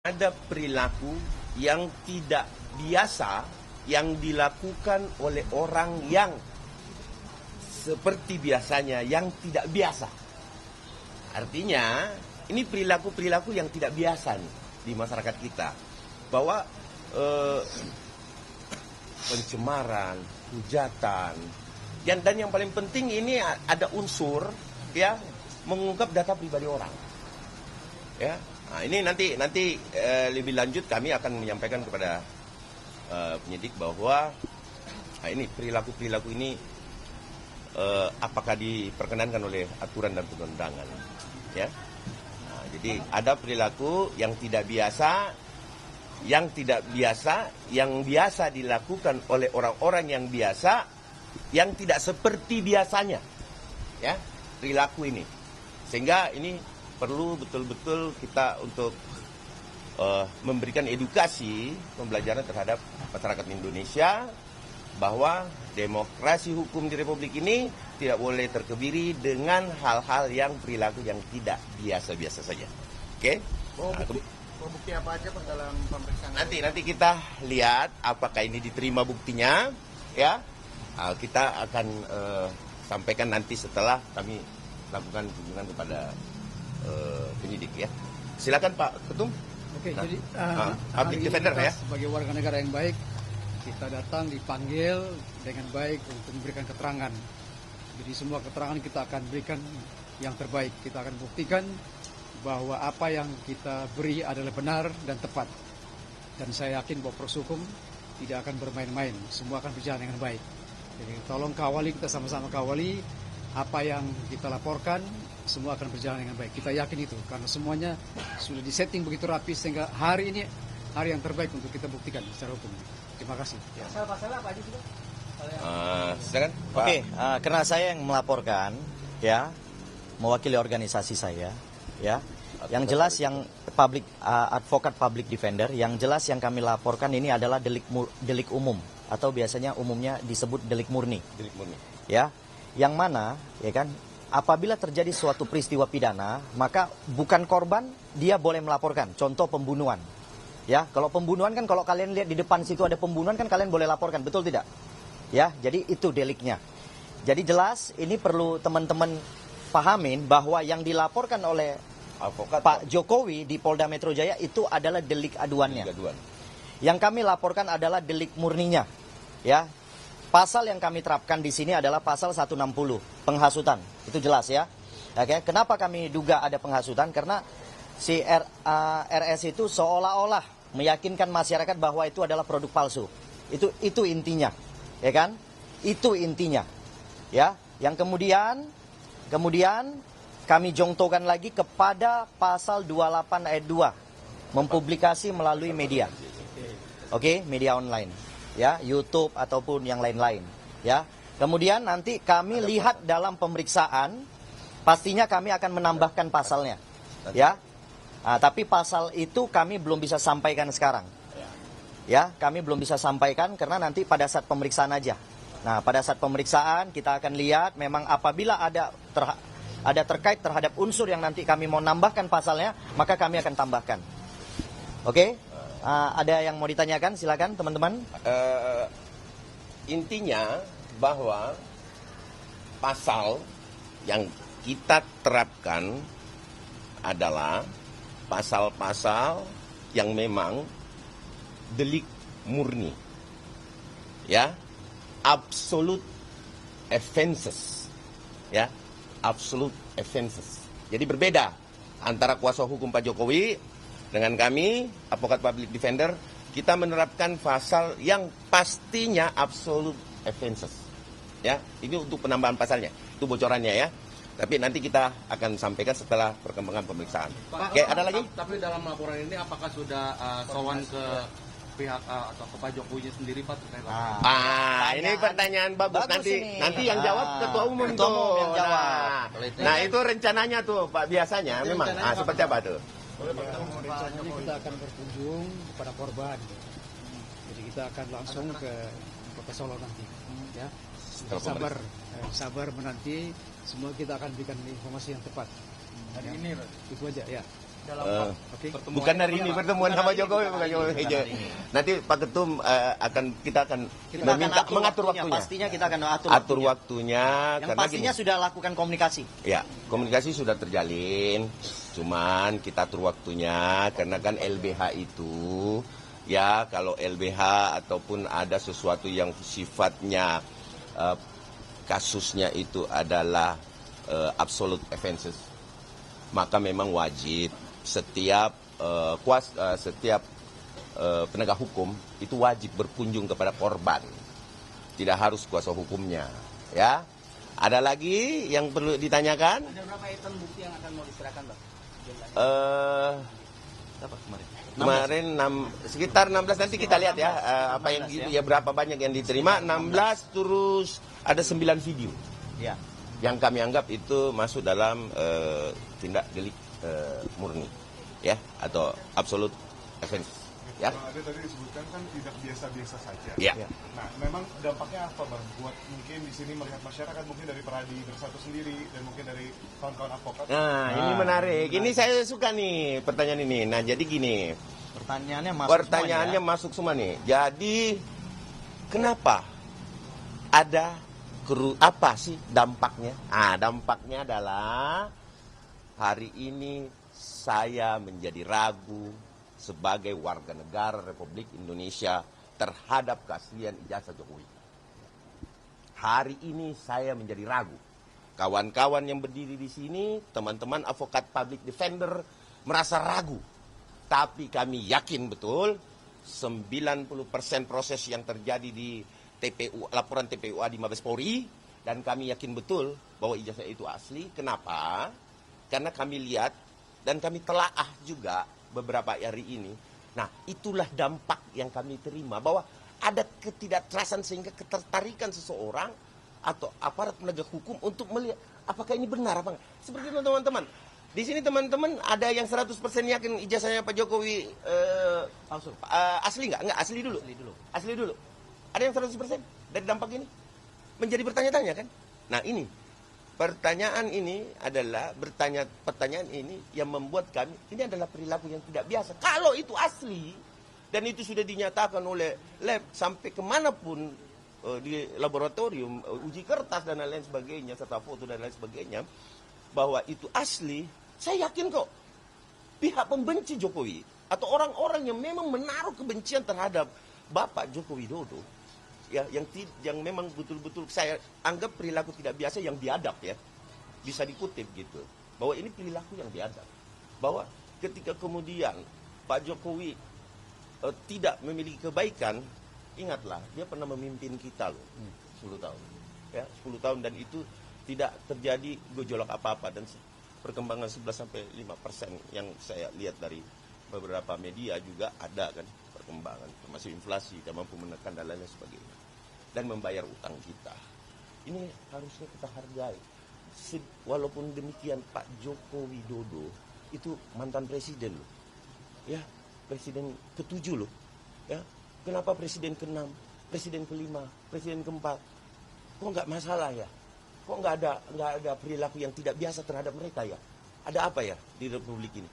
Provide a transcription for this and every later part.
Ada perilaku yang tidak biasa yang dilakukan oleh orang yang seperti biasanya yang tidak biasa. Artinya ini perilaku-perilaku yang tidak biasa nih di masyarakat kita, bahwa pencemaran, hujatan, dan yang paling penting ini ada unsur ya mengungkap data pribadi orang. Ya, nah, ini nanti lebih lanjut kami akan menyampaikan kepada penyidik bahwa ini perilaku ini apakah diperkenankan oleh aturan dan perundangan. Ya, nah, jadi ada perilaku yang tidak biasa, yang biasa dilakukan oleh orang-orang yang biasa, yang tidak seperti biasanya. Ya, perilaku ini, sehingga ini perlu betul-betul kita untuk memberikan edukasi, pembelajaran terhadap masyarakat Indonesia bahwa demokrasi hukum di Republik ini tidak boleh terkebiri dengan hal-hal yang perilaku yang tidak biasa-biasa saja. Oke? Bukti apa aja Pak dalam pemeriksaan? Nanti kita lihat apakah ini diterima buktinya, ya. Kita akan sampaikan nanti setelah kami lakukan kunjungan kepada penyidik, ya. Silakan Pak Ketum. Oke, Nah, jadi public defender ya. Sebagai warga negara yang baik, kita datang dipanggil dengan baik untuk memberikan keterangan. Jadi semua keterangan kita akan berikan yang terbaik. Kita akan buktikan bahwa apa yang kita beri adalah benar dan tepat. Dan saya yakin bahwa proses hukum tidak akan bermain-main. Semua akan berjalan dengan baik. Jadi tolong kawali, kita sama-sama kawali apa yang kita laporkan, semua akan berjalan dengan baik. Kita yakin itu, karena semuanya sudah disetting begitu rapi, sehingga hari ini hari yang terbaik untuk kita buktikan secara hukum. Terima kasih. Pasal-pasal apa aja sih Pak? Silakan Pak. Oke, karena saya yang melaporkan, ya, mewakili organisasi saya, ya. Yang jelas yang advokat public defender, yang jelas yang kami laporkan ini adalah delik umum atau biasanya umumnya disebut delik murni. Delik murni. Ya. Yang mana, ya kan, apabila terjadi suatu peristiwa pidana, maka bukan korban, dia boleh melaporkan. Contoh pembunuhan. Ya, kalau pembunuhan kan kalau kalian lihat di depan situ ada pembunuhan kan kalian boleh laporkan, betul tidak? Ya, jadi itu deliknya. Jadi jelas ini perlu teman-teman pahamin bahwa yang dilaporkan oleh Pak Jokowi di Polda Metro Jaya itu adalah delik aduannya. Yang kami laporkan adalah delik murninya. Ya. Pasal yang kami terapkan di sini adalah pasal 160, penghasutan. Itu jelas ya. Oke, kenapa kami duga ada penghasutan? Karena si RS itu seolah-olah meyakinkan masyarakat bahwa itu adalah produk palsu. Itu intinya. Ya kan? Itu intinya. Ya, yang kemudian kami jongtokan lagi kepada pasal 28 ayat 2, mempublikasi melalui media. Oke, media online. Ya, YouTube ataupun yang lain-lain, ya. Kemudian nanti kami lihat dalam pemeriksaan, pastinya kami akan menambahkan pasalnya, ya. Nah, tapi pasal itu kami belum bisa sampaikan sekarang, ya. Kami belum bisa sampaikan karena nanti pada saat pemeriksaan aja. Nah, pada saat pemeriksaan kita akan lihat memang apabila ada terkait terhadap unsur yang nanti kami mau nambahkan pasalnya, maka kami akan tambahkan. Oke? Ada yang mau ditanyakan? Silakan teman-teman. Intinya bahwa pasal yang kita terapkan adalah pasal-pasal yang memang delik murni, ya, absolute offenses, ya, absolute offenses. Jadi berbeda antara kuasa hukum Pak Jokowi dengan kami, advokat public defender, kita menerapkan pasal yang pastinya absolute offenses. Ya, ini untuk penambahan pasalnya. Itu bocorannya ya. Tapi nanti kita akan sampaikan setelah perkembangan pemeriksaan. Oke, ada lagi? Tapi dalam laporan ini apakah sudah sowan ke pihak atau ke Pak Jokowi sendiri Pak? Ini pertanyaan bagus nanti yang jawab ketua umum Ketua umum tuh. yang jawab. Nah, itu rencananya tuh Pak, biasanya memang. Seperti apa tuh? Rencananya kita akan berkunjung kepada korban. Jadi kita akan langsung ke Kota Solo nanti. Ya, sabar menanti. Semua kita akan berikan informasi yang tepat. Hari ini, itu aja ya. Oke. Bukan hari ini pertemuan sama Jokowi, bukan Jokowi. Nanti Pak Ketum kita akan mengatur waktunya. Pastinya kita akan atur waktunya. Yang Karena pastinya gini, sudah lakukan komunikasi. ya, komunikasi sudah terjalin. Cuman kita atur waktunya karena kan LBH itu ya kalau LBH ataupun ada sesuatu yang sifatnya kasusnya itu adalah absolute offenses, maka memang wajib setiap penegak hukum itu wajib berkunjung kepada korban, tidak harus kuasa hukumnya. Ya, ada lagi yang perlu ditanyakan? Ada berapa item bukti yang akan mau diserahkan, Bang? Berapa kemarin? Kemarin sekitar 16, nanti kita lihat ya apa yang gitu ya, berapa banyak yang diterima. 16 terus ada 9 video Ya. yang kami anggap itu masuk dalam tindak delik murni ya, atau absolute offense ya. Ada tadi disebutkan kan tidak biasa-biasa saja. Ya. Nah, memang dampaknya apa, Bang? Buat mungkin di sini melihat masyarakat, mungkin dari Peradi Bersatu sendiri dan mungkin dari kawan-kawan advokat. Nah, ini menarik. Ini saya suka nih pertanyaan ini. Nah, jadi gini. Pertanyaannya Masuk semua nih. Jadi kenapa ada apa sih dampaknya? Dampaknya adalah hari ini saya menjadi ragu sebagai warga negara Republik Indonesia terhadap keaslian ijazah Jokowi. Hari ini saya menjadi ragu. Kawan-kawan yang berdiri di sini, teman-teman advokat public defender merasa ragu. Tapi kami yakin betul 90% proses yang terjadi di TPU, laporan TPUA di Mabes Polri, dan kami yakin betul bahwa ijazah itu asli. Kenapa? Karena kami lihat dan kami telaah juga beberapa hari ini. Nah, itulah dampak yang kami terima, bahwa ada ketidakjelasan sehingga ketertarikan seseorang atau aparat penegak hukum untuk melihat apakah ini benar apa enggak. Seperti itu, teman-teman. Di sini teman-teman ada yang 100% yakin ijazahnya Pak Jokowi asli enggak? Enggak, asli dulu. Asli dulu. Ada yang 100% dari dampak ini? Menjadi bertanya-tanya kan? Nah, ini pertanyaan ini adalah pertanyaan ini yang membuat kami, ini adalah perilaku yang tidak biasa. Kalau itu asli dan itu sudah dinyatakan oleh lab sampai kemanapun di laboratorium, uji kertas dan lain sebagainya, serta foto dan lain sebagainya, bahwa itu asli, saya yakin kok pihak pembenci Jokowi atau orang-orang yang memang menaruh kebencian terhadap Bapak Joko Widodo, ya, yang memang betul-betul saya anggap perilaku tidak biasa yang biadab ya, bisa dikutip gitu, bahwa ini perilaku yang biadab, bahwa ketika kemudian Pak Jokowi tidak memiliki kebaikan, ingatlah dia pernah memimpin kita loh 10 tahun ya, 10 tahun, dan itu tidak terjadi gejolak apa-apa, dan perkembangan 11-5% yang saya lihat dari beberapa media juga ada kan perkembangan, termasuk inflasi, dan mampu menekan dan lain sebagainya, dan membayar utang kita. Ini harusnya kita hargai. Walaupun demikian, Pak Joko Widodo itu mantan presiden loh, ya, presiden ke-7 loh, ya. Kenapa presiden ke-6, presiden ke-5, presiden ke-4, kok nggak masalah ya? Kok nggak ada perilaku yang tidak biasa terhadap mereka ya? Ada apa ya di Republik ini?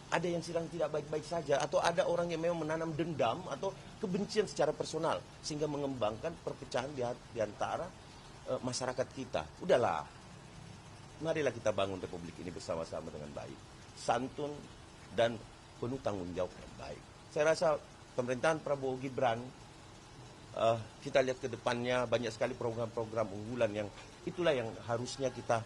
Ada yang sedang tidak baik-baik saja, atau ada orang yang memang menanam dendam atau kebencian secara personal sehingga mengembangkan perpecahan di antara masyarakat kita. Udahlah, marilah kita bangun Republik ini bersama-sama dengan baik, santun dan penuh tanggung jawab yang baik. Saya rasa pemerintahan Prabowo Gibran, kita lihat ke depannya banyak sekali program-program unggulan yang itulah yang harusnya kita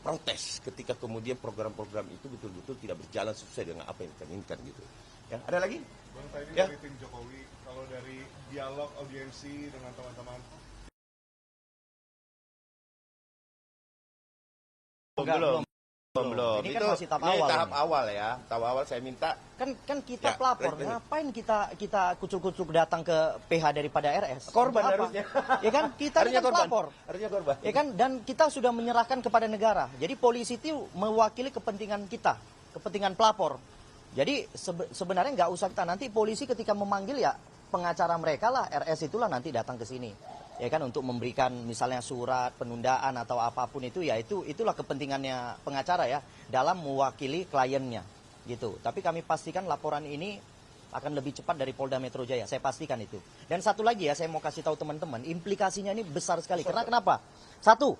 protes ketika kemudian program-program itu betul-betul tidak berjalan sesuai dengan apa yang kita inginkan gitu. Ya, ada lagi? Bang, tadi Ya. dari tim Jokowi, kalau dari dialog audiensi dengan teman-teman Belum. Ini kan Itu masih tahap awal tahap ini. awal ya. Tahap awal saya minta Kan kita Ya, pelapor, lanjut. ngapain kita kucuk-kucuk datang ke PH daripada RS? korban Untuk apa? harusnya. Ya kan, kita ini Harusnya kan korban. pelapor. Harusnya korban. Ya kan, dan kita sudah menyerahkan kepada negara. Jadi polisi itu mewakili kepentingan kita, kepentingan pelapor. Jadi sebenarnya nggak usah kita, nanti polisi ketika memanggil ya pengacara mereka lah, RS itulah nanti datang ke sini. ya kan, untuk memberikan misalnya surat penundaan atau apapun itu, ya itulah kepentingannya pengacara ya dalam mewakili kliennya gitu. Tapi kami pastikan laporan ini akan lebih cepat dari Polda Metro Jaya, saya pastikan itu. Dan satu lagi ya, saya mau kasih tahu teman-teman, implikasinya ini besar sekali. Karena kenapa? Satu,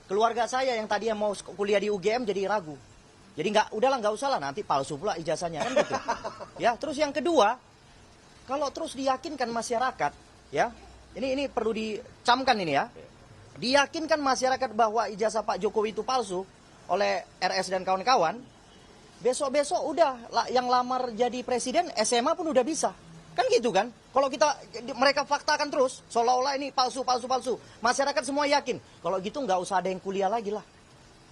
keluarga saya yang tadi mau kuliah di UGM jadi ragu. Jadi nggak usah lah, nanti palsu pula ijazahnya kan gitu. Ya, terus yang kedua, kalau terus diyakinkan masyarakat, ya, ini perlu dicamkan ini ya, diyakinkan masyarakat bahwa ijazah Pak Jokowi itu palsu oleh RS dan kawan-kawan, besok-besok udah yang lamar jadi presiden SMA pun udah bisa. Kan gitu kan? Kalau mereka faktakan terus, seolah-olah ini palsu, masyarakat semua yakin. Kalau gitu nggak usah ada yang kuliah lagi lah.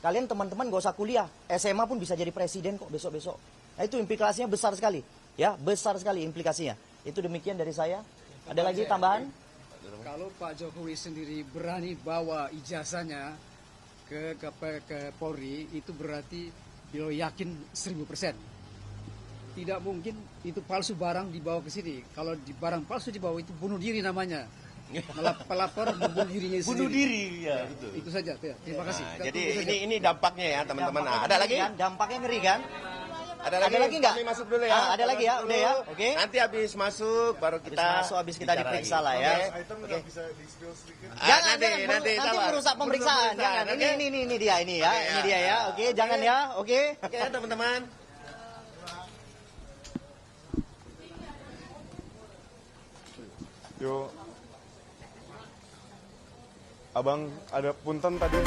Kalian teman-teman nggak usah kuliah, SMA pun bisa jadi presiden kok besok-besok. Nah itu implikasinya besar sekali, ya besar sekali implikasinya. Itu demikian dari saya. Ada lagi tambahan? Kalau Pak Jokowi sendiri berani bawa ijazahnya ke Polri, itu berarti beliau yakin 1000%. Tidak mungkin itu palsu barang dibawa ke sini. Kalau di barang palsu dibawa itu bunuh diri namanya. Pelapor membunuh dirinya sendiri. Bunuh diri, ya betul. Itu saja. Ya. Terima kasih. Nah, jadi ini dampaknya ya teman-teman. Nah, ada lagi? Kan? Dampaknya ngeri kan? Ada lagi nggak? Kami masuk dulu ya. Ada lagi ya, udah ya. Oke. Nanti habis masuk baru kita Habis kita bicara diperiksa lagi. lah ya. Item nggak bisa di-spill sedikit. Jangan, nanti nanti sabar. merusak pemeriksaan. Belum Jangan. pemeriksaan, oke? Ini dia ini ya. Oke, Ini ya. dia ya. Oke, jangan ya. Oke. Oke teman-teman. Yo, Abang ada punten tadi.